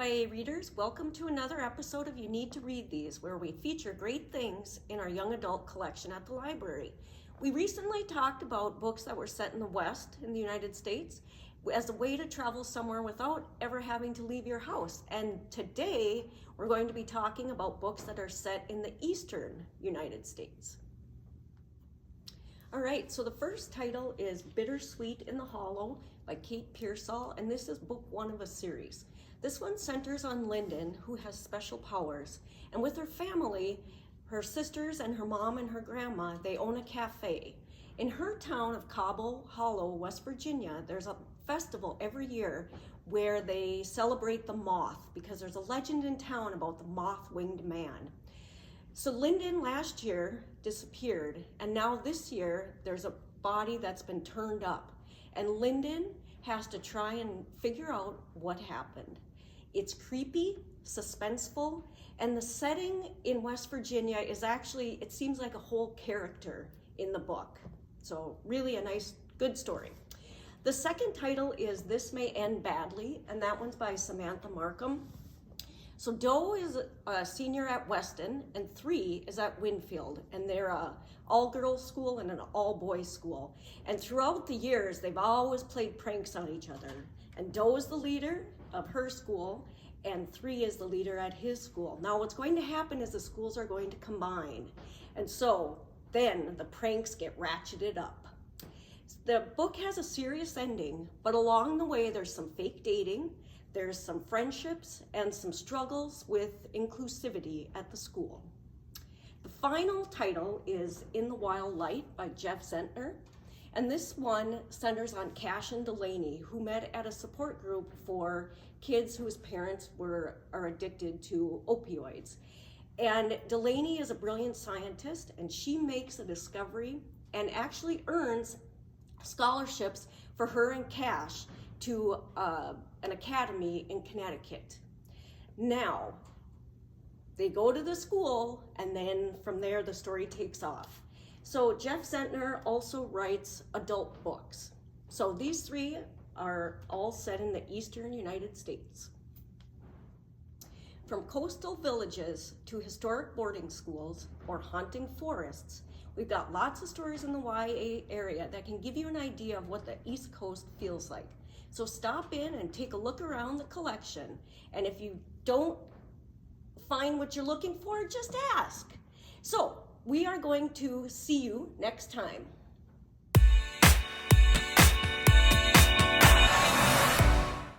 YA readers, welcome to another episode of You Need to Read These, where we feature great things in our young adult collection at the library. We recently talked about books that were set in the West in the United States as a way to travel somewhere without ever having to leave your house. And today, we're going to be talking about books that are set in the Eastern United States. All right, so the first title is Bittersweet in the Hollow by Kate Pearsall, and this is book one of a series. This one centers on Lyndon, who has special powers, and with her family, her sisters and her mom and her grandma, they own a cafe. In her town of Cobble Hollow, West Virginia, there's a festival every year where they celebrate the moth, because there's a legend in town about the moth-winged man. So Lyndon last year disappeared, and now this year there's a body that's been turned up, and Lyndon has to try and figure out what happened. It's creepy, suspenseful, and the setting in West Virginia is actually, it seems like a whole character in the book. So really a nice, good story. The second title is This May End Badly, and that one's by Samantha Markham. So Doe is a senior at Weston, and 3 is at Winfield, and they're a all-girls school and an all-boys school. And throughout the years, they've always played pranks on each other. And Doe is the leader of her school, and 3 is the leader at his school. Now what's going to happen is the schools are going to combine. And so then the pranks get ratcheted up. The book has a serious ending, but along the way there's some fake dating, there's some friendships, and some struggles with inclusivity at the school. The final title is In the Wild Light by Jeff Zentner, and this one centers on Cash and Delaney, who met at a support group for kids whose parents are addicted to opioids. And Delaney is a brilliant scientist, and she makes a discovery and actually earns scholarships for her and Cash to an academy in Connecticut. Now, they go to the school, and then from there the story takes off. So Jeff Zentner also writes adult books. So these 3 are all set in the Eastern United States. From coastal villages to historic boarding schools or haunting forests, we've got lots of stories in the YA area that can give you an idea of what the East Coast feels like. So stop in and take a look around the collection. And if you don't find what you're looking for, just ask. So we are going to see you next time.